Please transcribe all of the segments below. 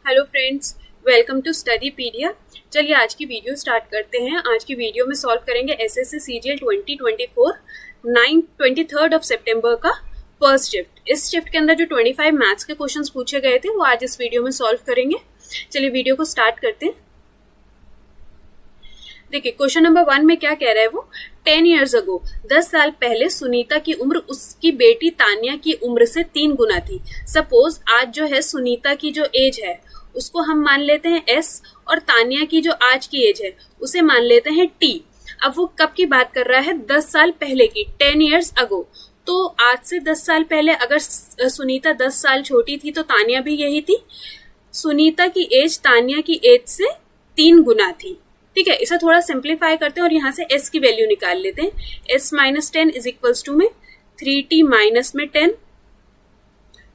Hello friends, welcome to Studypedia. चलिए आज की वीडियो स्टार्ट करते हैं। आज की वीडियो में सॉल्व करेंगे एसएससी सीजीएल 2024 23 सितंबर का फर्स्ट शिफ्ट। इस शिफ्ट के अंदर जो 25 मैथ्स के क्वेश्चंस पूछे गए थे वो आज इस वीडियो में सॉल्व करेंगे। चलिए वीडियो को स्टार्ट करते हैं। देखिए क्वेश्चन नंबर 1 में क्या कह रहा है वो 10 years ago 10 साल पहले सुनीता की उम्र उसकी बेटी तानिया की उम्र से 3 गुना थी। सपोज आज जो है सुनीता की जो एज है उसको हम मान लेते हैं S और तानिया की जो आज की एज है उसे मान लेते हैं T। अब वो कब की बात कर रहा है? 10 साल पहले की, 10 years ago। तो आज से 10 साल पहले अगर सुनीता 10 साल छोटी थी तो तानिया भी यही थी। सुनीता की एज तानिया की एज से 3 गुना थी। ठीक है, इसे थोड़ा सिंप्लीफाई करते हैं और यहाँ से S की वैल्यू निकाल लेते हैं। S minus 10 is equals to में 3T माइनस में 10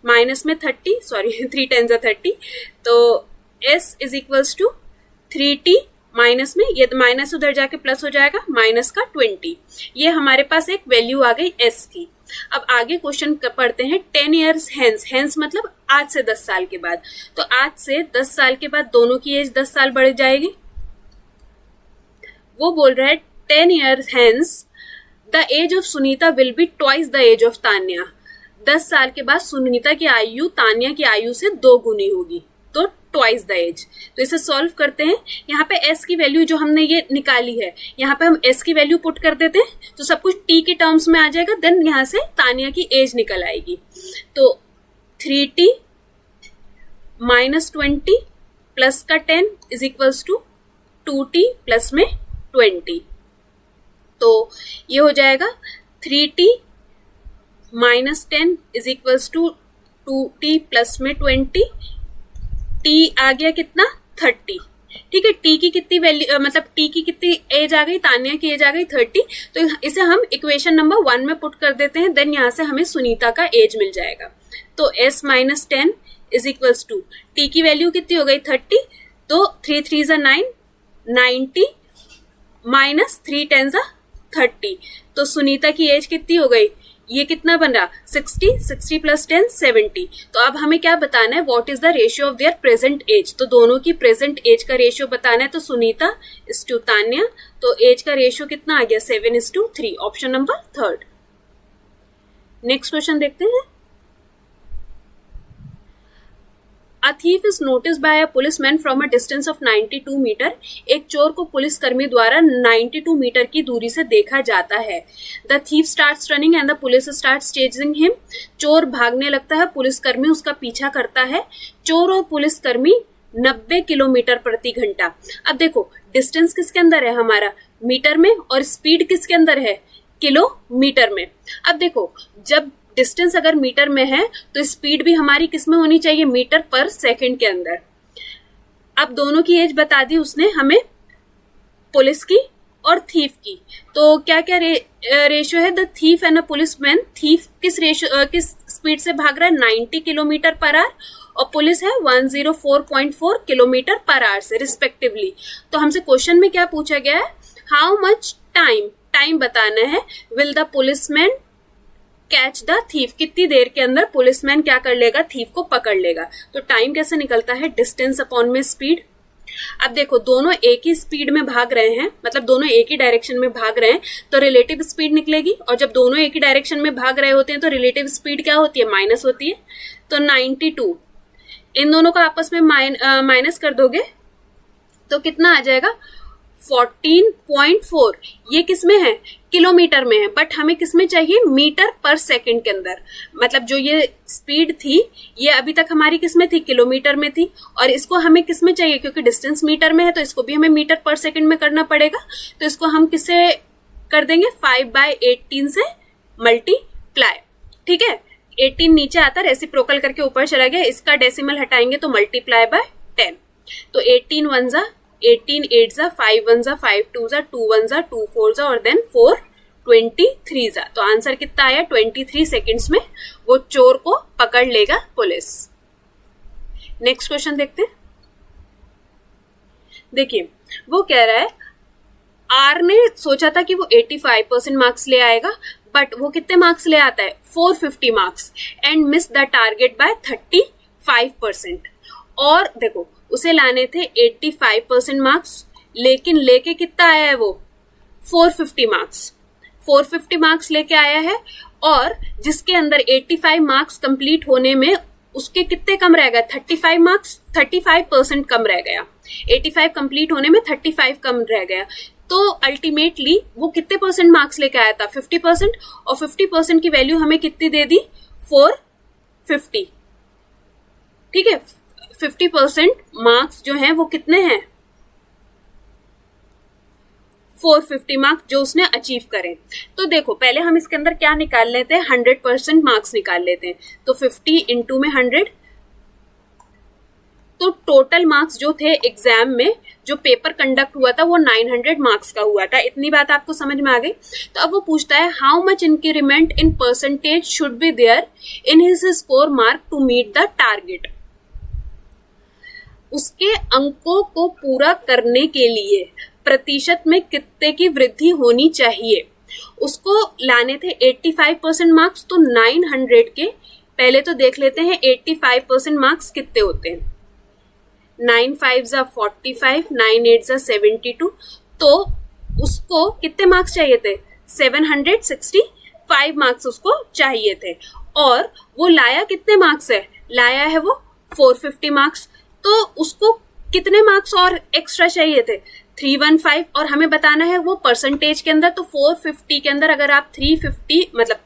माइनस में 30, सॉरी 3 10 30, तो S is equals to 3T minus में, ये माइनस उधर जाके प्लस हो जाएगा, माइनस का 20। ये हमारे पास एक वैल्यू आ गई S की। अब आगे क्वेश्चन पढ़ते हैं 10 years hence, hence मतलब आज से 10 साल के बाद। तो आज से 10 साल के बाद दोनों की एज 10 साल बढ़ जाएगी। वो बोल रहा है 10 years hence the age of Sunita will be twice the age of Tanya. 10 साल के बाद सुनीता की आयु तान्या की आयु से 2 गुनी होगी, तो ट्वाइस द एज। तो इसे सॉल्व करते हैं। यहाँ पे S की वैल्यू जो हमने ये निकाली है, यहाँ पे हम S की वैल्यू पुट कर देते हैं तो सब कुछ T के टर्म्स में आ जाएगा। देन यहाँ से तान्या की एज निकल आएगी। तो 3T माइनस 20 प्लस का 10 is equals to 2T plus में 20। तो ये हो जाएगा 3T minus 10 is equals to 2T plus में 20। T आ गया कितना? 30। ठीक है, T की कितनी वैल्यू मतलब T की कितनी एज आ गई? तान्या की एज आ गई 30। तो इसे हम इक्वेशन नंबर 1 में पुट कर देते हैं। देन यहाँ से हमें सुनीता का एज मिल जाएगा। तो S minus 10 is equals to T की वैल्यू कितनी हो गई? 30। तो 3 3 9 90 माइनस 3 10 30। तो सुनीता की एज कितनी हो गई? ये कितना बन रहा? 60, 60 प्लस 10 70। तो अब हमें क्या बताना है? What is the ratio of their present age. तो दोनों की प्रेजेंट एज का रेशियो बताना है। तो सुनीता इज टू तान्या, तो एज का रेशियो कितना आ गया? 7:3। Option number 3। नेक्स्ट क्वेश्चन देखते हैं। A thief is noticed by a policeman from a distance of 92 metre. एक चोर को पुलिस कर्मी द्वारा 92 मीटर की दूरी से देखा जाता है। The thief starts running and the police starts chasing him। चोर भागने लगता है, पुलिसकर्मी उसका पीछा करता है। चोर और पुलिसकर्मी 90 किलोमीटर प्रति घंटा। अब देखो डिस्टेंस किसके अंदर है? हमारा मीटर में, और स्पीड किसके अंदर है? किलोमीटर में। अब देखो जब डिस्टेंस अगर मीटर में है तो स्पीड भी हमारी किस में होनी चाहिए? मीटर पर सेकंड के अंदर। अब दोनों की एज बता दी उसने हमें, पुलिस की और थीफ की। तो क्या क्या रेशियो है? The thief and a policeman. Thief किस स्पीड से भाग रहा है? 90 किलोमीटर पर आवर, और पुलिस है 104.4 किलोमीटर पर आवर से रिस्पेक्टिवली। तो हमसे क्वेश्चन में क्या पूछा गया है? हाउ मच टाइम बताना है। Will the policeman catch the thief. कितनी देर के अंदर पुलिसमैन क्या कर लेगा? थीफ को पकड़ लेगा। तो टाइम कैसे निकलता है? डिस्टेंस अपॉन में स्पीड। अब देखो दोनों एक ही स्पीड में भाग रहे हैं, मतलब दोनों एक ही डायरेक्शन में भाग रहे हैं, तो रिलेटिव स्पीड निकलेगी। और जब दोनों एक ही डायरेक्शन में भाग रहे होते हैं तो रिलेटिव स्पीड क्या होती है? माइनस होती है। तो 92 इन दोनों को आपस में माइनस कर दोगे तो कितना आ जाएगा? 14.4। ये किस में है? किलोमीटर में है, बट हमें किस में चाहिए? मीटर पर सेकंड के अंदर। मतलब जो ये स्पीड थी ये अभी तक हमारी किस में थी? किलोमीटर में थी। और इसको हमें किस में चाहिए? क्योंकि डिस्टेंस मीटर में है तो इसको भी हमें मीटर पर सेकंड में करना पड़ेगा। तो इसको हम किससे कर देंगे? 5/18 से मल्टीप्लाई। ठीक है, 18 नीचे आता है, रेसिप्रोकल करके ऊपर चला गया। इसका डेसिमल हटाएंगे तो मल्टीप्लाई बाय 10। तो 18 1 जा 18 8 जा 5 1 जा 5 2 जा 2 1 जा 2 4 जा और देन 4 23 जा। तो आंसर कितना आया? 23 सेकेंड्स में वो चोर को पकड़ लेगा पुलिस। नेक्स्ट क्वेश्चन देखते हैं। देखिए वो कह रहा है आर ने सोचा था कि वो 85% मार्क्स ले आएगा, बट वो कितने मार्क्स ले आता है? 450 marks and miss the target by 35%। और देखो उसे लाने थे 85% मार्क्स, लेकिन लेके कितना आया है वो 450 मार्क्स, 450 मार्क्स लेके आया है। और जिसके अंदर 85 मार्क्स कंप्लीट होने में उसके कितने कम रह गए, 35 मार्क्स, 35% कम रह गया। 85 कंप्लीट होने में 35 कम रह गया। तो अल्टीमेटली वो कितने परसेंट मार्क्स लेके आया था, 50%, और 50% की वैल्यू हमें कितनी दे दी, 450। ठीक है, 50% मार्क्स जो हैं वो कितने हैं, 450 मार्क्स जो उसने अचीव करे। तो देखो पहले हम इसके अंदर क्या निकाल लेते हैं, 100% मार्क्स निकाल लेते हैं। तो 50 इंटू में 100, तो टोटल मार्क्स जो थे एग्जाम में जो पेपर कंडक्ट हुआ था वो 900 मार्क्स का हुआ था। इतनी बात आपको समझ में आ गई। तो अब वो पूछता है how much increment in percentage should be there in his score mark to meet the target. उसके अंकों को पूरा करने के लिए प्रतिशत में कितने की वृद्धि होनी चाहिए। उसको लाने थे 85% मार्क्स, तो 900 के पहले तो देख लेते हैं 85% मार्क्स कितने होते हैं। 9 5 45, 9 8 72, तो उसको कितने मार्क्स चाहिए थे, 765 मार्क्स उसको चाहिए थे। और वो लाया कितने मार्क्स है, लाया है वो 450 मार्क्स। तो उसको कितने मार्क्स और एक्स्ट्रा चाहिए थे, 315, और हमें बताना है वो परसेंटेज के अंदर। तो 450 के अंदर अगर आप 350 मतलब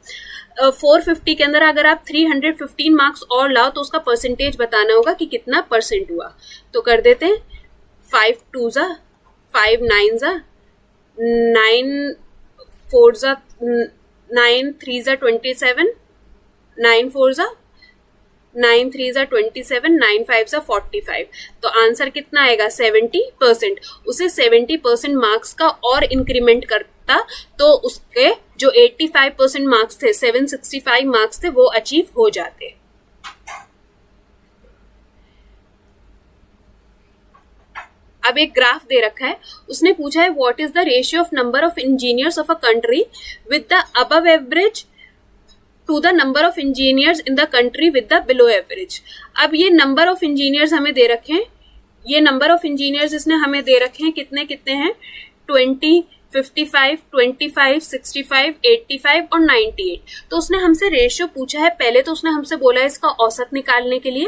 450 के अंदर अगर आप 315 मार्क्स और लाओ तो उसका परसेंटेज बताना होगा कि कितना परसेंट हुआ। तो कर देते हैं 5 2 5 9 9 4 9 3 27, 9 4 9 3 27, 9 5 45। तो आंसर कितना आएगा, 70%। उसे 70% मार्क्स का और इंक्रीमेंट करता तो उसके जो 85% मार्क्स थे, 765 मार्क्स थे, वो अचीव हो जाते। अब एक ग्राफ दे रखा है, उसने पूछा है what is the ratio of number of engineers of a country with the above average to the number of engineers in the country with the below average. अब ये नंबर ऑफ इंजीनियर्स हमें दे रखे हैं, ये नंबर ऑफ इंजीनियर्स इसने हमें दे रखे हैं, कितने कितने हैं, 20, 55, 25, 65, 85 और 98। तो उसने हमसे रेशियो पूछा है। पहले तो उसने हमसे बोला है इसका औसत निकालने के लिए।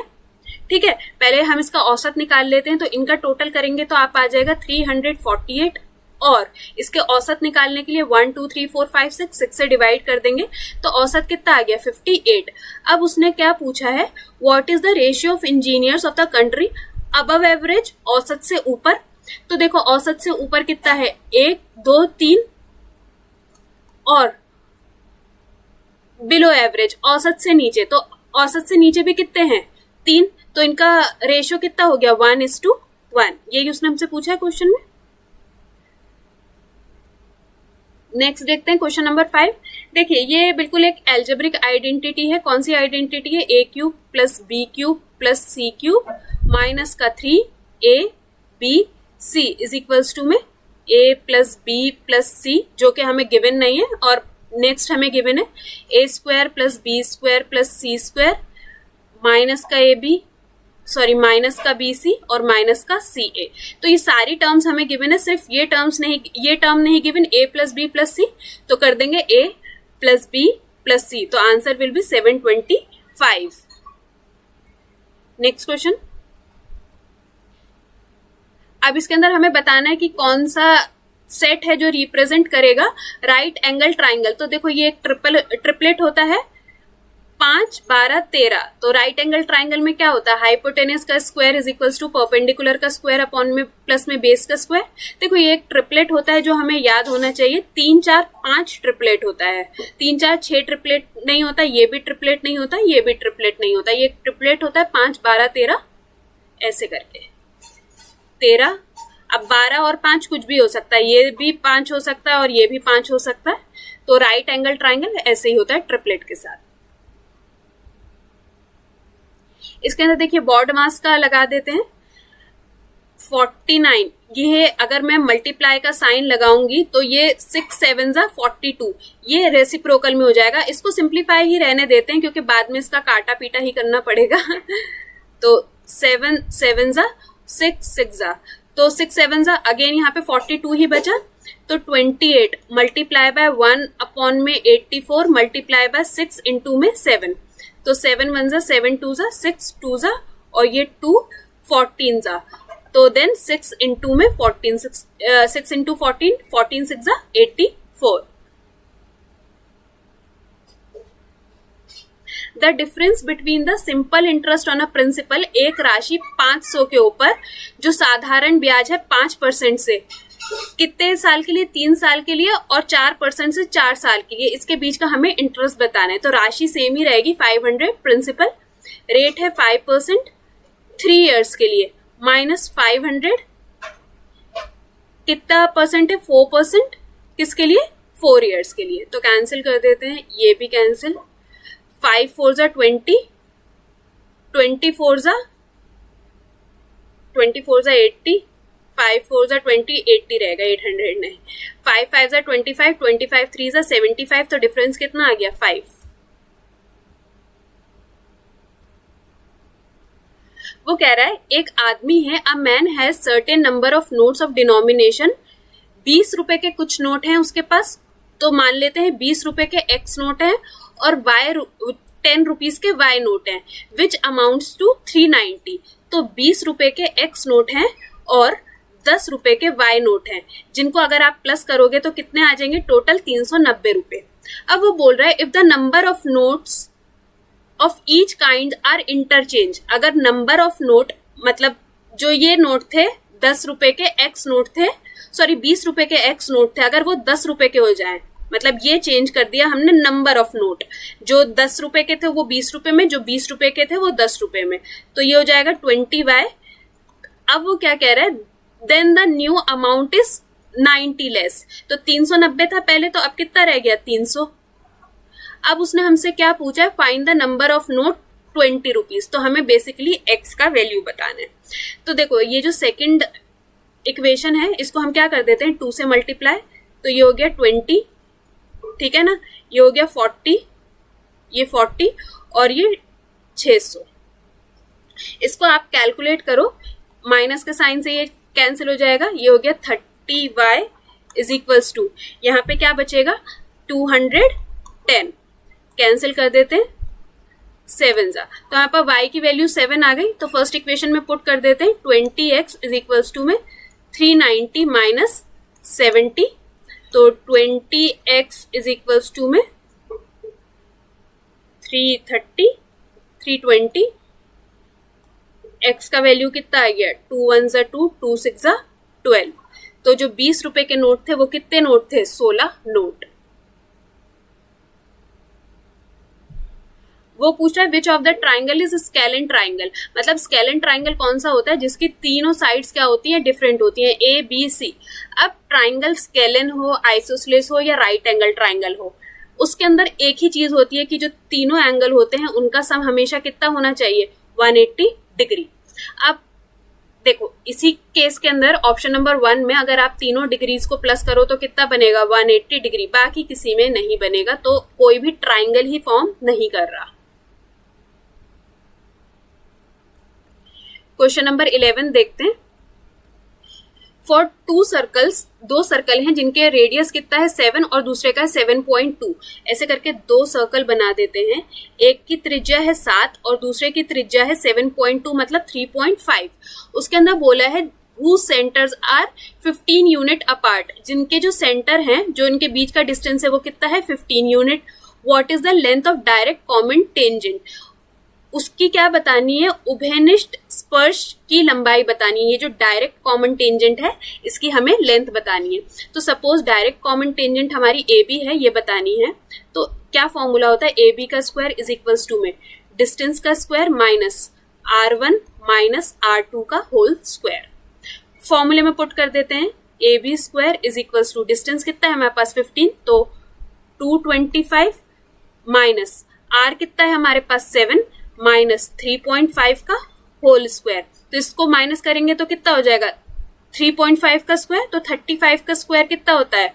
ठीक है, पहले हम इसका औसत निकाल लेते हैं। तो इनका टोटल करेंगे तो आप आ जाएगा 348, और इसके औसत निकालने के लिए 1 2 3 4 5 6 से डिवाइड कर देंगे तो औसत कितना आ गया, 58। अब उसने क्या पूछा है, what is the ratio of engineers of the country above average, औसत से ऊपर। तो देखो औसत से ऊपर कितना है, 1 2 3, और बिलो एवरेज औसत से नीचे, तो औसत से नीचे भी कितने हैं, 3। तो इनका रेशियो कितना हो गया, 1:1। यही उसने हमसे पूछा है क्वेश्चन में। नेक्स्ट देखते हैं क्वेश्चन नंबर 5। देखिए ये बिल्कुल एक एल्जेब्रिक आइडेंटिटी है। कौन सी आइडेंटिटी है, a³ + b³ + c³ माइनस का 3abc इज इक्वल्स टू में a + b + c, जो कि हमें गिवन नहीं है। और नेक्स्ट हमें गिवन है a² + b² + c² माइनस का ab, सॉरी माइनस का BC और माइनस का CA। तो ये सारी टर्म्स हमें गिवन है, सिर्फ ये टर्म नहीं गिवन, A + B + C। तो कर देंगे A + B + C। तो answer will be 725। Next question. अब इसके अंदर हमें बताना है कि कौन सा सेट है जो रिप्रेजेंट करेगा राइट एंगल ट्राइंगल। तो देखो ये एक ट्रिपलेट होता है, 5 12 13। तो राइट एंगल ट्राइंगल में क्या होता है, हाइपोटेनस का square is equals to perpendicular का स्क्वायर अपॉन में प्लस में बेस का स्क्वायर। देखो ये एक ट्रिपलेट होता है जो हमें याद होना चाहिए। 3 4 5 ट्रिपलेट होता है, 3 4 6 ट्रिपलेट नहीं होता, ये भी ट्रिपलेट नहीं होता, ये भी ट्रिपलेट नहीं होता। ये ट्रिपलेट होता है 5 12 13 ऐसे करके 13। अब 12 और 5 कुछ भी हो सकता है, ये भी 5 हो सकता है और ये भी 5 हो सकता है। तो राइट एंगल ट्राइंगल ऐसे ही होता है ट्रिपलेट के साथ। इसके अंदर देखिए बॉड मास का लगा देते हैं 49। ये अगर मैं मल्टीप्लाई का साइन लगाऊंगी तो ये 6 7 42, ये रेसिप्रोकल में हो जाएगा। इसको सिंप्लीफाई ही रहने देते हैं क्योंकि बाद में इसका काटा पीटा ही करना पड़ेगा। तो 7 7 जा 6 6 जा, तो 6 7 जा अगेन यहाँ पे 42 ही बचा, तो 28 मल्टीप्लाई बाय 1 अपॉन में 84 मल्टीप्लाई बाय 6 इंटू में 7, तो 7 1 जा 7 2 जा 6 2 जा और ये 2 14 जा, तो देन 6 इंटू में 14 6 इंटू 14 14 6 जा 84. The difference between the simple interest on a principal, एक राशि 500 के ऊपर जो साधारण ब्याज है 5% से, कितने साल के लिए? 3 साल के लिए, और 4% से 4 साल के लिए, इसके बीच का हमें इंटरेस्ट बताना है. तो राशि सेम ही रहेगी 500 प्रिंसिपल, रेट है 5%, 3 इयर्स के लिए माइनस 500 कितना परसेंट है? 4%, किसके लिए? 4 इयर्स के लिए. तो कैंसिल कर देते हैं, ये भी कैंसिल. 5 4 जा 20, 24 जा 80, 5 4 जा 20 80 रहेगा, 800 नहीं. 5 5 जा 25, 25 3 जा 75, तो डिफरेंस कितना आ गया? 5. वो कह रहा है एक आदमी है, a man has certain number of notes of denomination, 20 रुपए के कुछ नोट हैं उसके पास, तो मान लेते हैं 20 रुपए के एक्स नोट हैं और 10 रुपीज के वाई नोट हैं, विच अमाउंट्स टू 390. तो 20 रुपए के एक्स नोट हैं और 10 रुपए के वाई नोट हैं, जिनको अगर आप प्लस करोगे तो कितने आ जाएंगे? टोटल 390 रुपए. अब वो बोल रहा है if the number of notes of each kind are interchange, अगर नंबर ऑफ नोट मतलब जो ये नोट थे 10 रुपए के एक्स नोट थे, सॉरी 20 रुपए के एक्स नोट थे, अगर वो 10 रुपए के हो जाएं, मतलब ये चेंज कर दिया हमने नंबर ऑफ नोट, जो 10 रुपए के थे वो 20 रुपए में, जो 20 रुपए के थे वो 10 रुपए में, तो ये हो जाएगा 20y. अब वो क्या कह रहा है? Then the new amount is 90 less. तो 390 था पहले, तो अब कितना रह गया? 300. अब उसने हमसे क्या पूछा है? Find the number of note 20 rupees. तो हमें बेसिकली एक्स का वैल्यू बताना है. तो देखो ये जो सेकंड इक्वेशन है इसको हम क्या कर देते हैं? 2 से मल्टीप्लाई, तो ये हो गया 20, ठीक है ना, ये हो गया 40, ये 40 और ये 600. इसको आप कैलकुलेट करो, माइनस के साइन से ये कैंसिल हो जाएगा, ये हो गया 30y इज इक्वल्स टू, यहाँ पे क्या बचेगा? 210, कैंसिल कर देते हैं, 7 जा, तो यहाँ पर y की वैल्यू 7 आ गई. तो फर्स्ट इक्वेशन में पुट कर देते हैं, 20x इज इक्वल्स टू में 390 माइनस 70, तो 20x इज इक्वल्स टू में 330, 320, x का वैल्यू कितना आ गया? 2 1 जा 2, 2 6 जा 12. तो जो 20 रुपए के नोट थे वो कितने नोट थे? 16 नोट. वो पूछ रहा है which of the triangle is scalene triangle, मतलब स्केलन ट्राइंगल कौन सा होता है जिसकी तीनों साइड्स क्या होती हैं? डिफरेंट होती हैं, ए बी सी. अब ट्राइंगल स्केलन हो, आइसोसेलेस हो या राइट एंगल ट्राइंगल हो, उसके अंदर एक ही चीज होती है कि जो तीनों एंगल होते हैं उनका सम हमेशा कितना होना चाहिए? 180 डिग्री. अब देखो इसी केस के अंदर ऑप्शन नंबर 1 में अगर आप तीनों डिग्रीज को प्लस करो तो कितना बनेगा? 180 डिग्री. बाकी किसी में नहीं बनेगा, तो कोई भी ट्राइंगल ही फॉर्म नहीं कर रहा. क्वेश्चन नंबर 11 देखते हैं. फॉर 2 सर्कल्स, 2 सर्कल हैं जिनके रेडियस कितना है? 7 और दूसरे का है 7.2. ऐसे करके 2 सर्कल बना देते हैं. एक की त्रिज्या है 7 और दूसरे की त्रिज्या है 7.2 मतलब 3.5. उसके अंदर बोला है whose centers are 15 unit apart, जिनके जो सेंटर हैं, जो इनके बीच का डिस्टेंस है वो कितना है? 15 unit. What is the length of direct common tangent, उसकी क्या बतानी है? उभयनिष्ठ स्पर्श की लंबाई बतानी है. ये जो डायरेक्ट कॉमन टेंजेंट है इसकी हमें लेंथ बतानी है. तो सपोज डायरेक्ट कॉमन टेंजेंट हमारी ए बी है, ये बतानी है. तो क्या फॉर्मूला होता है? ए बी का स्क्वायर इज इक्वल्स टू में डिस्टेंस का square minus R1 minus R2 का होल स्क्वायर. फॉर्मूले में पुट कर देते हैं, A B square is equals to distance कितना है हमारे पास? 15, तो 225 माइनस R कितना है हमारे पास? 7 माइनस 3.5 का होल स्क्वायर. तो इसको माइनस करेंगे तो कितना हो जाएगा? 3.5 का स्क्वायर, तो 35 का स्क्वायर कितना होता है?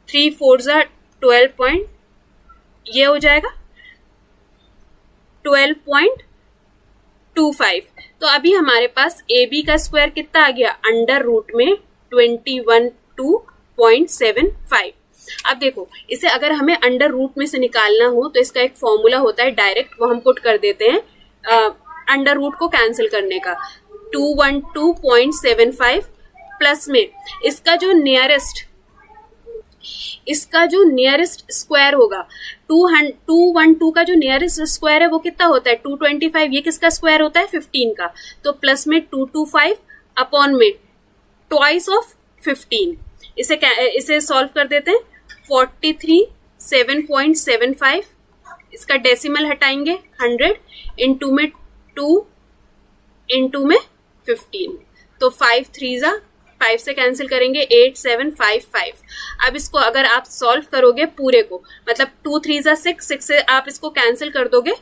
3 4 जा 12 ये हो जाएगा 12.5 25। तो अभी हमारे पास ए बी का स्क्वायर कितना आ गया, अंडर रूट में 212.75। अब देखो इसे अगर हमें अंडर रूट में से निकालना हो तो इसका एक फॉर्मूला होता है डायरेक्ट, वो हम पुट कर देते हैं अंडर रूट को कैंसिल करने का। 212.75 प्लस में इसका जो नियरेस्ट स्क्वायर होगा 212 का जो नियरेस्ट स्क्वायर है वो कितना होता है 225। ये किसका स्क्वायर होता है 15 का, तो प्लस में 225 अपॉन में ट्वाइस ऑफ 15। इसे सॉल्व कर देते हैं 47.75। इसका डेसिमल हटाएंगे 100 इंटू में 2 इंटू में 15, तो 5 3 5 से कैंसिल करेंगे 8755। अब इसको अगर आप सॉल्व करोगे पूरे को, मतलब 2 3 6 से आप इसको कैंसिल कर दोगे,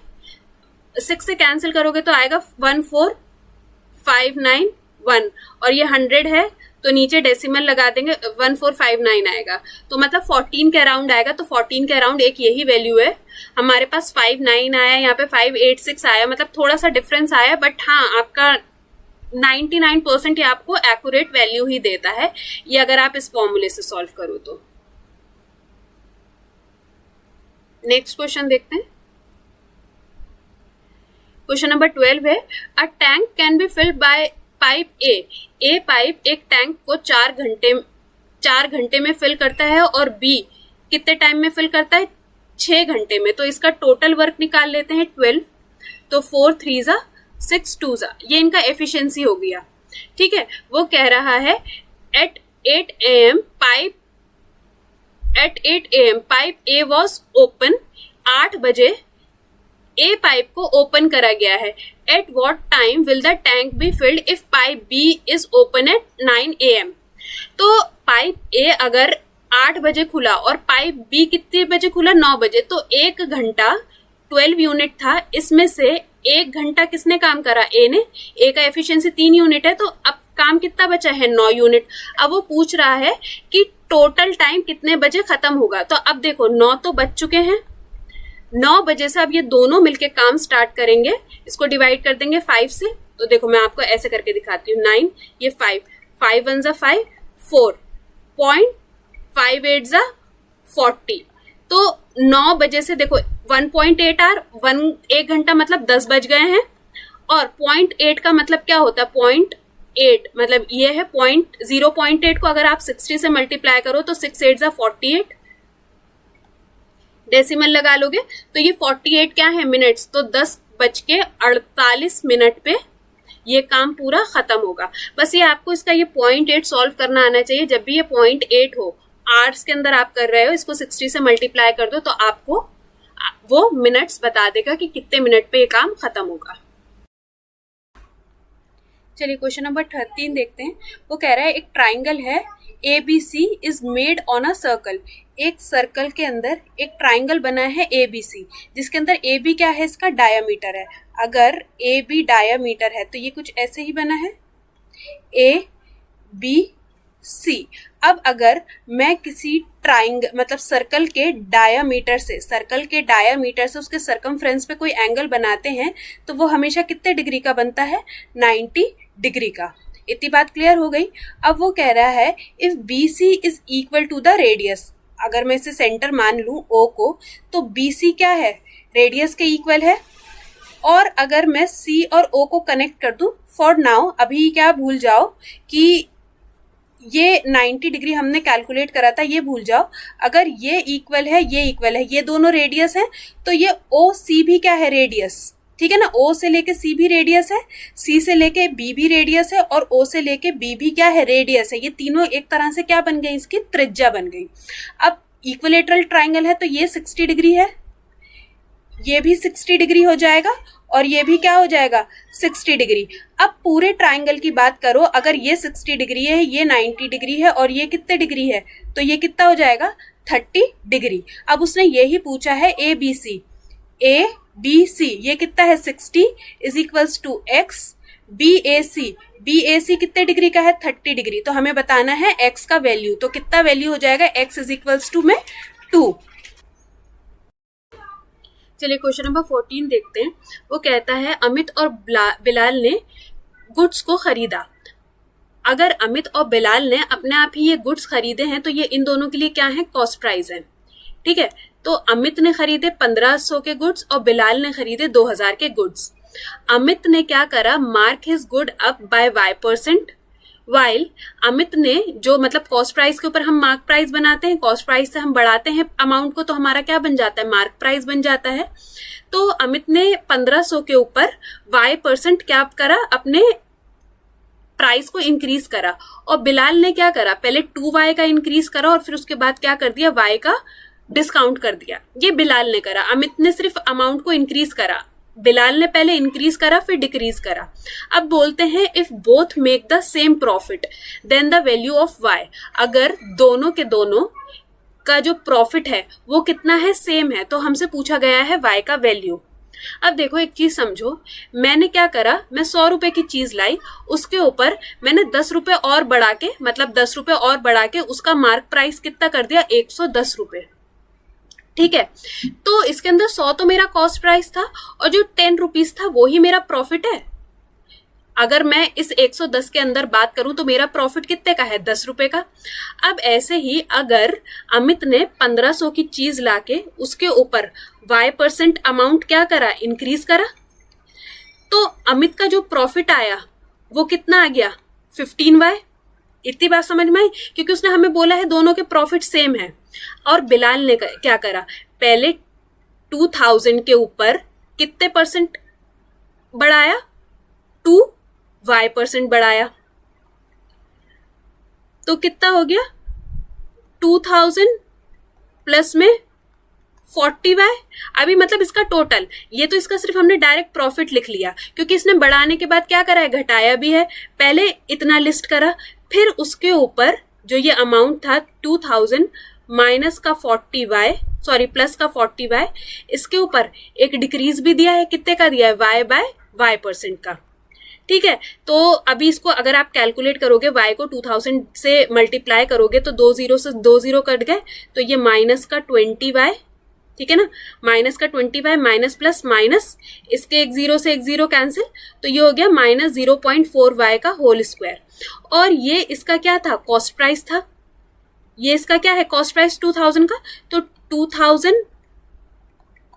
6 से कैंसिल करोगे तो आएगा 14591 और ये 100 है तो नीचे डेसिमल लगा देंगे 1459 आएगा, तो मतलब 14 के अराउंड आएगा। तो 14 के अराउंड एक यही वैल्यू है। हमारे पास 59 आया, यहाँ पे 586 आया, मतलब थोड़ा सा डिफरेंस आया, बट हाँ आपका 99% ये आपको एक्यूरेट वैल्यू ही देता है, ये अगर आप इस फॉर्मूले से सॉल्व करो तो। नेक्स्ट क्वेश्चन देखते हैं। क्वेश्चन नंबर 12 है, a tank can be filled by pipe A pipe एक टैंक को 4 घंटे में फिल करता है और बी कितने टाइम में फिल करता है 6 घंटे में। तो इसका टोटल वर्क निकाल लेते हैं 12, तो 4 3 6 2 ये इनका एफिशिएंसी हो गया। ठीक है, वो कह रहा है at 8 AM pipe A was open, 8 बजे ए पाइप को ओपन करा गया है। At what time will the tank be filled if pipe B is open at 9 AM। तो पाइप ए अगर 8 बजे खुला और पाइप बी कितने बजे खुला 9 बजे, तो 1 घंटा 12 यूनिट था, इसमें से 1 घंटा किसने काम करा, ए ने। ए का एफिशिएंसी 3 यूनिट है, तो अब काम कितना बचा है 9 यूनिट। अब वो पूछ रहा है कि टोटल टाइम कितने बजे खत्म होगा। तो अब देखो 9 तो बज चुके हैं, 9 बजे से अब ये दोनों मिलके काम स्टार्ट करेंगे। इसको डिवाइड कर देंगे 5 से, तो देखो मैं आपको ऐसे करके दिखाती हूँ। 9 ये 5 5 1 5 4.58 40। तो 9 बजे से देखो 1.8 आवर 1 घंटा मतलब 10 बज गए हैं, और 0.8 का मतलब क्या होता है 0.8 मतलब ये है 0.8 को अगर आप 60 से मल्टीप्लाई करो तो 6 8 48, डेसिमल लगा लोगे तो ये 48 क्या है मिनट्स, तो 10:48 पे ये काम पूरा खत्म होगा। बस ये आपको इसका ये 0.8 सॉल्व करना आना चाहिए। जब भी ये 0.8 हो, आवर्स के अंदर आप कर रहे हो, इसको 60 से मल्टीप्लाई कर दो तो आपको वो मिनट्स बता देगा कि कितने मिनट पे ये काम खत्म होगा। चलिए क्वेश्चन नंबर 13 देखते हैं। वो कह रहा है एक ट्राइंगल है ABC is made on a circle. एक सर्कल के अंदर एक ट्राइंगल बना है ABC, जिसके अंदर AB क्या है, इसका डायामीटर है। अगर AB डायामीटर है तो ये कुछ ऐसे ही बना है ABC। अब अगर मैं किसी ट्राइंगल मतलब सर्कल के डायामीटर से उसके सरकमफ्रेंस पे कोई एंगल बनाते हैं तो वो हमेशा कितने डिग्री का बनता है 90 डिग्री का। इतनी बात क्लियर हो गई। अब वो कह रहा है if BC is equal to the radius, अगर मैं इसे सेंटर मान लूं O को, तो BC क्या है रेडियस के इक्वल है। और अगर मैं C और O को कनेक्ट कर दूं, फॉर नाउ अभी क्या भूल जाओ कि ये 90 डिग्री हमने कैलकुलेट करा था, ये भूल जाओ। अगर ये इक्वल है ये दोनों रेडियस है, तो ये OC भी क्या है रेडियस, ठीक है ना। O से लेके C भी रेडियस है, C से लेके B भी रेडियस है, और O से लेके B भी क्या है रेडियस है। ये तीनों एक तरह से क्या बन गई, इसकी त्रिज्या बन गई। अब इक्विलेटरल ट्राइंगल है तो ये 60 डिग्री है, ये भी 60 डिग्री हो जाएगा, और ये भी क्या हो जाएगा 60 डिग्री। अब पूरे ट्राइंगल की बात करो, अगर ये 60 डिग्री है, ये 90 डिग्री है, और ये कितने डिग्री है, तो ये कितना हो जाएगा 30 डिग्री। अब उसने ये ही पूछा है ABC ये कितना है 60 is equals to x। BAC कितने डिग्री का है 30 डिग्री। तो हमें बताना है x का वैल्यू, तो कितना वैल्यू हो जाएगा x इज इक्वल्स टू में 2। चलिए क्वेश्चन नंबर 14 देखते हैं। वो कहता है अमित और बिलाल ने गुड्स को खरीदा। अगर अमित और बिलाल ने अपने आप ही ये गुड्स खरीदे हैं तो ये इन दोनों के लिए क्या है, कॉस्ट प्राइस है। ठीक है, तो अमित ने खरीदे 1500 के गुड्स और बिलाल ने खरीदे 2000 के गुड्स। अमित ने क्या करा, mark his good up by y%, while Amit ने जो मतलब कॉस्ट प्राइस के ऊपर हम मार्क प्राइस बनाते हैं, कॉस्ट प्राइस से हम बढ़ाते हैं अमाउंट को तो हमारा क्या बन जाता है, मार्क प्राइस बन जाता है। तो अमित ने 1500 के ऊपर y% क्या करा, अपने प्राइस को इंक्रीज करा। और बिलाल ने क्या करा, पहले 2y का इंक्रीज करा और फिर उसके बाद क्या कर दिया, y का डिस्काउंट कर दिया। ये बिलाल ने करा। अमित ने सिर्फ अमाउंट को इंक्रीज करा, बिलाल ने पहले इंक्रीज करा फिर डिक्रीज करा। अब बोलते हैं if both make the same profit then the value of y. अगर दोनों के दोनों का जो प्रॉफिट है वो कितना है, सेम है, तो हमसे पूछा गया है वाई का वैल्यू। अब देखो एक चीज समझो, मैंने क्या करा, मैं 100 रुपए की चीज लाई, उसके ऊपर मैंने 10 रुपए और बढ़ा के, मतलब 10 रुपए और बढ़ा के उसका मार्क प्राइस कितना कर दिया, 110 रुपए। ठीक है, तो इसके अंदर 100 तो मेरा कॉस्ट प्राइस था और जो 10 रुपीज था वो ही मेरा प्रॉफिट है। अगर मैं इस 110 के अंदर बात करूं तो मेरा प्रॉफिट कितने का है, 10 रुपए का। अब ऐसे ही अगर अमित ने 1500 की चीज लाके उसके ऊपर y% अमाउंट क्या करा, इंक्रीज करा, तो अमित का जो प्रॉफिट आया वो कितना आ गया, 15y। इतनी बात समझ में आई, क्योंकि उसने हमें बोला है दोनों के प्रॉफिट सेम है। और बिलाल ने क्या करा, पहले 2000 के ऊपर कितने % बढ़ाया, 2y% बढ़ाया, तो कितना हो गया, 2000 प्लस में 40y। अभी मतलब इसका टोटल, ये तो इसका सिर्फ हमने डायरेक्ट प्रॉफिट लिख लिया, क्योंकि इसने बढ़ाने के बाद क्या करा है, घटाया भी है। पहले इतना लिस्ट करा, फिर उसके ऊपर जो ये अमाउंट था 2000 माइनस का 40y, सॉरी प्लस का 40y, इसके ऊपर एक डिक्रीज भी दिया है, कितने का दिया है, y बाय y% का। ठीक है, तो अभी इसको अगर आप कैलकुलेट करोगे, y को 2000 से मल्टीप्लाई करोगे तो 2 0 से 2 0 कट गए, तो ये माइनस का 20y, ठीक है ना, माइनस का 20y, माइनस प्लस माइनस, इसके एक 0 से एक 0 कैंसिल, तो ये हो गया माइनस 0.4y का होल स्क्वायर। और ये इसका क्या था, कॉस्ट प्राइस था, ये इसका क्या है, कॉस्ट प्राइस 2000 का, तो 2000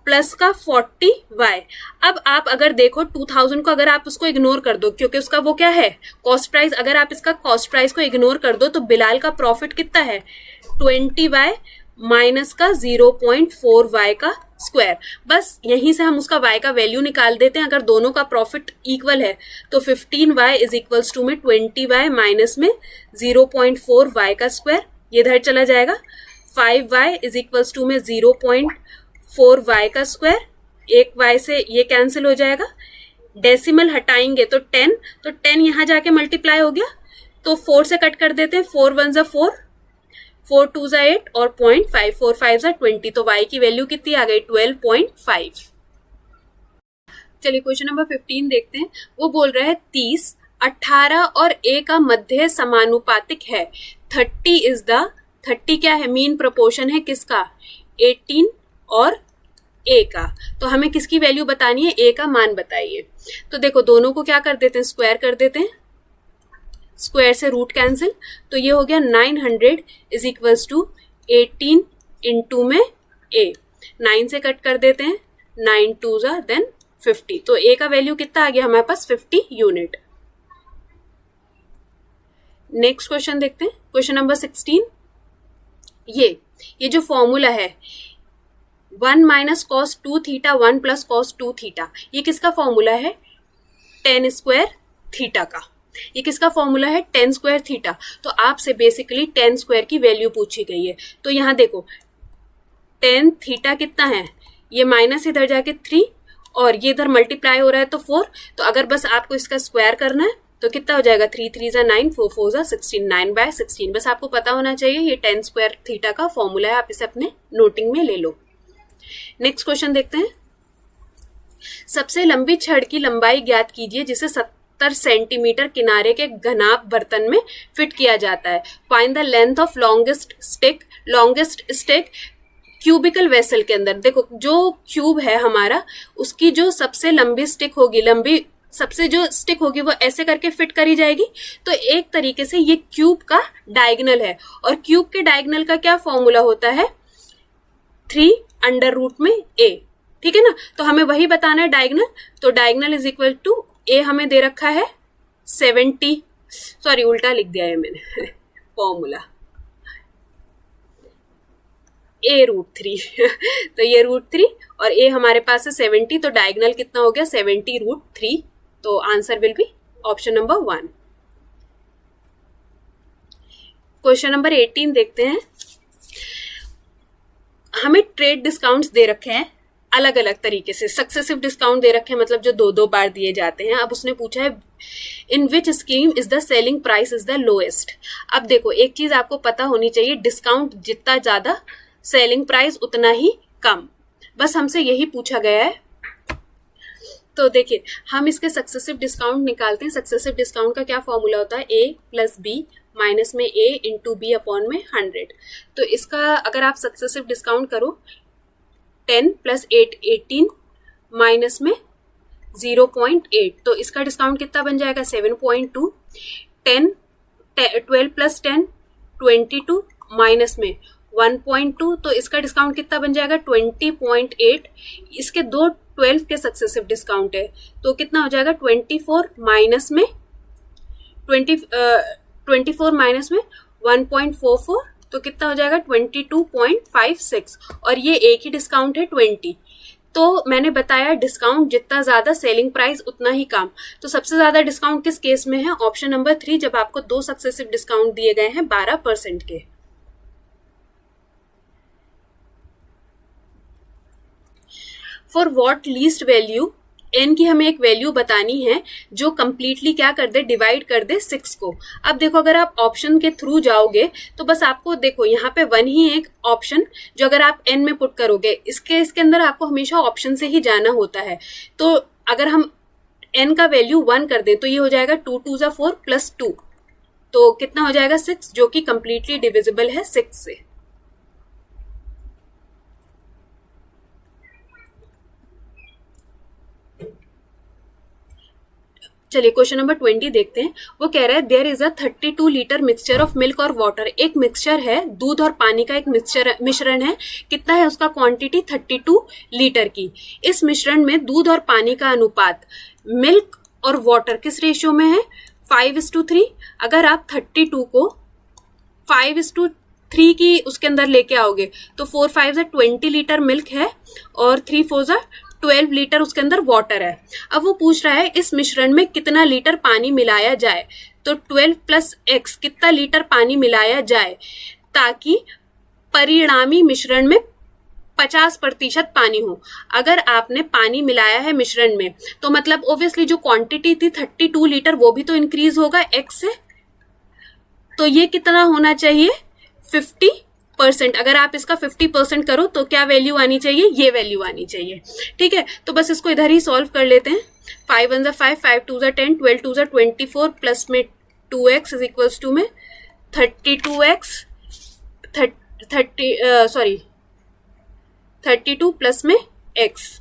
प्लस का 40y। अब आप अगर देखो 2000 को अगर आप उसको इग्नोर कर दो, क्योंकि उसका वो क्या है, कॉस्ट प्राइस, अगर आप इसका कॉस्ट प्राइस को इग्नोर कर दो तो बिलाल का प्रॉफिट कितना है, 20y माइनस का 0.4y का स्क्वायर। बस यहीं से हम उसका y का वैल्यू निकाल देते हैं। अगर दोनों का प्रॉफिट इक्वल है तो 15y इज इक्वल्स टू में 20y माइनस में 0.4y का स्क्वायर, ये इधर चला जाएगा। 5y इज इक्वल्स टू में 0.4y का स्क्वायर, एक y से ये कैंसिल हो जाएगा, डेसिमल हटाएंगे तो 10, तो 10 यहाँ जाके मल्टीप्लाई हो गया, तो 4 से कट कर देते हैं, 4 1 4, 4 2 8 और 0.5, 4 5 20, तो y की वैल्यू कितनी आ गई, 12.5। चलिए क्वेश्चन नंबर 15 देखते हैं। वो बोल रहा है 30, 18 और a का मध्य समानुपातिक है। 30 क्या है, मीन प्रोपोर्शन है किसका, 18 और a का। तो हमें किसकी वैल्यू बतानी है, a का मान बताइए। तो देखो दोनों को क्या कर देते हैं, स्क्वायर कर देते हैं, स्क्वायर से रूट कैंसिल, तो ये हो गया 900 इज इक्वल्स टू 18 इंटू में a, 9 से कट कर देते हैं, 9 2 देन 50, तो a का वैल्यू कितना आ गया हमारे पास, 50 यूनिट। नेक्स्ट क्वेश्चन देखते हैं, क्वेश्चन नंबर 16। ये जो फॉर्मूला है 1 minus cos 2 theta 1 plus cos 2 theta, ये किसका फॉर्मूला है, tan स्क्वायर थीटा का। ये किसका फॉर्मूला है, tan स्क्वायर थीटा। तो आपसे बेसिकली tan स्क्वायर की वैल्यू पूछी गई है। तो यहाँ देखो tan थीटा कितना है, ये माइनस इधर जाके 3 और ये इधर मल्टीप्लाई हो रहा है तो 4, तो अगर बस आपको इसका स्क्वायर करना है तो कितना हो जाएगा, 3 3 9, 4 4 16, 9/16। बस आपको पता होना चाहिए ये tan स्क्वायर थीटा का फॉर्मूला है, आप इसे अपने नोटिंग में ले लो। नेक्स्ट क्वेश्चन देखते हैं। सबसे लंबी छड़ की लंबाई ज्ञात कीजिए जिसे 70 सेंटीमीटर किनारे के घनाभ बर्तन में फिट किया जाता है। Find the length of longest stick. Longest stick cubical vessel के अंदर देखो, जो क्यूब है हमारा, उसकी जो सबसे लंबी स्टिक होगी, सबसे जो स्टिक होगी वो ऐसे करके फिट करी जाएगी। तो एक तरीके से ये क्यूब का डायगोनल है, और क्यूब के डायगोनल का क्या फॉर्मूला होता है, 3 अंडर रूट में a, ठीक है ना। तो हमें वही बताना है डायगोनल, तो diagonal is equal to a हमें दे रखा है 70, सॉरी उल्टा लिख दिया है मैंने फॉर्मूला, a√3 तो ये √3 और a हमारे पास है 70, तो डायगोनल कितना हो गया 70√3, तो answer will be option number 1। Question number 18 देखते हैं। हमें ट्रेड डिस्काउंट्स दे रखे हैं अलग अलग तरीके से, सक्सेसिव डिस्काउंट दे रखे हैं, मतलब जो 2-2 बार दिए जाते हैं। अब उसने पूछा है in which scheme is the selling price is the lowest. अब देखो एक चीज आपको पता होनी चाहिए, डिस्काउंट जितना ज्यादा सेलिंग प्राइस उतना ही कम, बस हमसे यही पूछा गया है। तो देखिए हम इसके सक्सेसिव डिस्काउंट निकालते हैं। सक्सेसिव डिस्काउंट का क्या फॉर्मूला होता है, a प्लस बी माइनस में a इंटू बी अपॉन में 100। तो इसका अगर आप सक्सेसिव डिस्काउंट करो 10 प्लस 8 18 माइनस में 0.8, तो इसका डिस्काउंट कितना बन जाएगा 7.2। 12 प्लस 10 22 माइनस में 1.2, तो इसका डिस्काउंट कितना बन जाएगा 20.8। इसके दो 12 के सक्सेसिव डिस्काउंट है, तो कितना हो जाएगा 24 माइनस में 1.44, तो कितना हो जाएगा 22.56, और ये एक ही डिस्काउंट है 20। तो मैंने बताया डिस्काउंट जितना ज्यादा सेलिंग प्राइस उतना ही कम। तो सबसे ज्यादा डिस्काउंट किस केस में है, ऑप्शन नंबर 3, जब आपको 2 सक्सेसिव डिस्काउंट दिए गए हैं 12% के। For what least value, n की हमें एक वैल्यू बतानी है जो कंप्लीटली क्या कर दे, डिवाइड कर दे 6 को। अब देखो अगर आप ऑप्शन के थ्रू जाओगे तो बस आपको देखो यहाँ पे 1 ही एक ऑप्शन, जो अगर आप n में पुट करोगे, इसके अंदर आपको हमेशा ऑप्शन से ही जाना होता है। तो अगर हम n का वैल्यू 1 कर दें तो ये हो जाएगा 2 2 = 4 प्लस 2, तो कितना हो जाएगा 6, जो कि कंप्लीटली डिविजिबल है 6 से। चलिए क्वेश्चन नंबर 20 देखते हैं। वो कह रहा है there is a 32 litre mixture of milk और वाटर। एक मिक्सचर है, दूध और पानी का एक मिश्रण है। कितना है उसका क्वांटिटी 32 लीटर की। इस मिश्रण में दूध और पानी का अनुपात मिल्क और वाटर किस रेशियो में है 5:3। अगर आप 32 को 5:3 की उसके अंदर लेके आओगे तो 4 5 20 लीटर मिल्क है और 3 4 12 लीटर उसके अंदर वाटर है। अब वो पूछ रहा है इस मिश्रण में कितना लीटर पानी मिलाया जाए, तो 12 + x कितना लीटर पानी मिलाया जाए ताकि परिणामी मिश्रण में 50% पानी हो। अगर आपने पानी मिलाया है मिश्रण में तो मतलब ऑब्वियसली जो क्वांटिटी थी 32 लीटर वो भी तो इंक्रीज होगा x से, तो ये कितना होना चाहिए 50%। अगर आप इसका 50% करो तो क्या वैल्यू आनी चाहिए, ये वैल्यू आनी चाहिए। ठीक है, तो बस इसको इधर ही सॉल्व कर लेते हैं। 5 1 = 5, 5 2 = 10, 12 2 = 24 प्लस में 2x इक्वल्स टू में 32x 32 प्लस में x,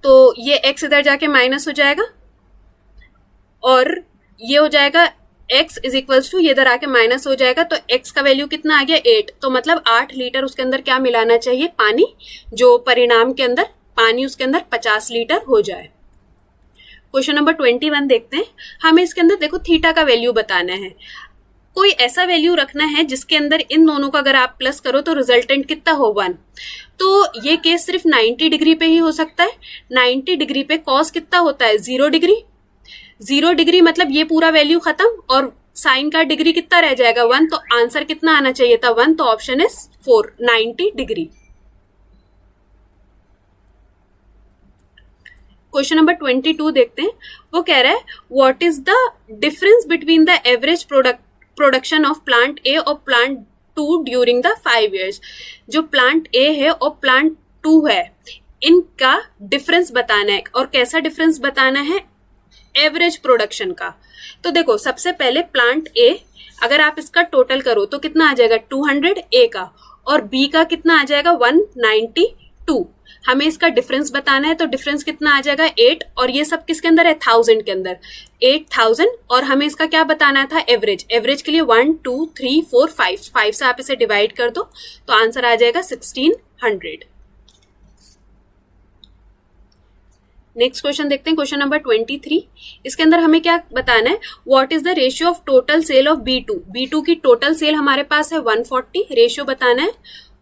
तो ये x इधर जाके माइनस हो जाएगा और ये हो जाएगा x इक्वल्स टू ये इधर आके माइनस हो जाएगा, तो x का वैल्यू कितना आ गया 8। तो मतलब 8 लीटर उसके अंदर क्या मिलाना चाहिए पानी, जो परिणाम के अंदर पानी उसके अंदर 50 लीटर हो जाए। क्वेश्चन नंबर 21 देखते हैं। हमें इसके अंदर देखो थीटा का वैल्यू बताना है। कोई ऐसा वैल्यू रखना है जिसके अंदर इन दोनों का अगर आप प्लस करो तो रिजल्टेंट कितना हो 1। तो ये केस सिर्फ 90 डिग्री पे ही हो सकता है। 90 डिग्री पे कॉस कितना होता है 0 डिग्री। 0 डिग्री मतलब ये पूरा वैल्यू खत्म और साइन का डिग्री कितना रह जाएगा 1, तो आंसर कितना आना चाहिए था 1, तो option is 4 90 degree. Question number 22 देखते हैं। वो कह रहा है what is the difference between the average production of plant A और प्लांट 2 ड्यूरिंग द 5 years। जो प्लांट ए है और प्लांट 2 है इनका डिफरेंस बताना है। और कैसा डिफरेंस बताना है, एवरेज प्रोडक्शन का। तो देखो सबसे पहले प्लांट ए, अगर आप इसका टोटल करो तो कितना आ जाएगा 200 ए का, और बी का कितना आ जाएगा 192। हमें इसका डिफरेंस बताना है, तो डिफरेंस कितना आ जाएगा 8, और ये सब किसके अंदर है 1000 के अंदर, 8000। और हमें इसका क्या बताना था एवरेज, एवरेज के लिए 1 2 3 4 5 से आप इसे डिवाइड कर दो तो आंसर आ जाएगा 1600। नेक्स्ट क्वेश्चन देखते हैं, क्वेश्चन नंबर 23। इसके अंदर हमें क्या बताना है, what is the ratio of total sale of B2 की टोटल सेल हमारे पास है 140, रेशियो बताना है।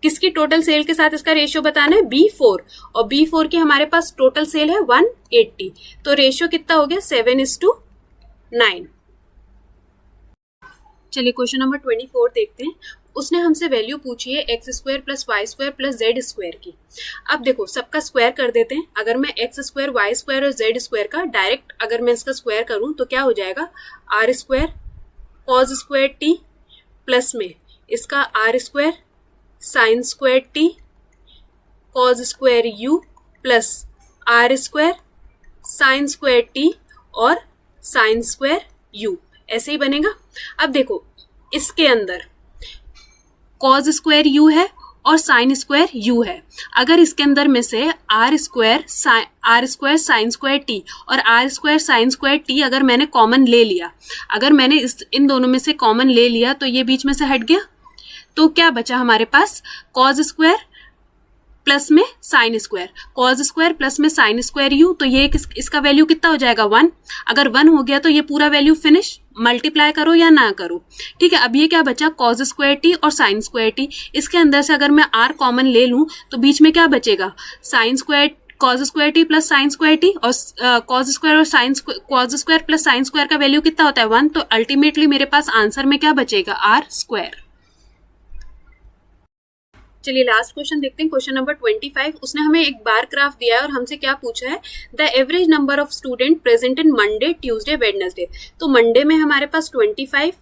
किसकी टोटल सेल के साथ इसका रेशियो बताना है B4, और B4 की हमारे पास टोटल सेल है 180, तो रेशियो कितना हो गया 7:9। चलिए क्वेश्चन नंबर 24 देखते हैं। उसने हमसे वैल्यू पूछी है x² + y² + z² की। अब देखो सबका स्क्वायर कर देते हैं। अगर मैं x² y² और z² का डायरेक्ट अगर मैं इसका स्क्वायर करूं तो क्या हो जाएगा r² cos² t प्लस में इसका r² sin² t cos² u plus r² sin² t और sin² u, ऐसे ही बनेगा। अब देखो इसके अंदर cos² u है और sin² u है। अगर इसके अंदर में से r² sin² t और r² sin² t अगर मैंने कॉमन ले लिया, अगर मैंने इन दोनों में से कॉमन ले लिया तो ये बीच में से हट गया, तो क्या बचा हमारे पास cos² प्लस में sin², cos² प्लस में sin² u, तो ये इसका वैल्यू कितना हो जाएगा 1। अगर 1 हो गया तो ये पूरा वैल्यू फिनिश, मल्टीप्लाई करो या ना करो, ठीक है। अब ये क्या बचा cos² t और sin² t, इसके अंदर से अगर मैं r कॉमन ले लूं तो बीच में क्या बचेगा cos² t plus sin² t, और cos² प्लस sin² का वैल्यू कितना होता है 1, तो अल्टीमेटली मेरे पास आंसर में क्या बचेगा r²। चलिए लास्ट क्वेश्चन देखते हैं, क्वेश्चन नंबर 25। उसने हमें एक बार ग्राफ दिया है और हमसे क्या पूछा है, the average number of student present in Monday Tuesday Wednesday. तो मंडे में हमारे पास 25,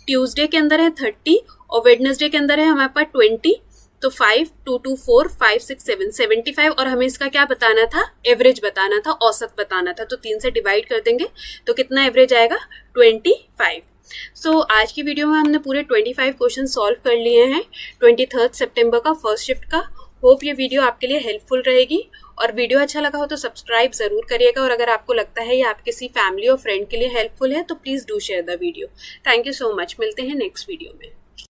ट्यूसडे के अंदर है 30 और वेडनेसडे के अंदर है हमारे पास 20, तो 5 2 2 4 5 6 7 75, और हमें इसका क्या बताना था एवरेज बताना था, औसत बताना था। तो 3 से डिवाइड कर देंगे तो कितना एवरेज आएगा 25। सो आज की वीडियो में हमने पूरे 25 क्वेश्चन सॉल्व कर लिए हैं 23 सितंबर का फर्स्ट शिफ्ट का। होप ये वीडियो आपके लिए हेल्पफुल रहेगी, और वीडियो अच्छा लगा हो तो सब्सक्राइब जरूर करिएगा, और अगर आपको लगता है ये आप किसी फैमिली और फ्रेंड के लिए हेल्पफुल है तो please do share the video. Thank you so much, मिलते हैं नेक्स्ट वीडियो में।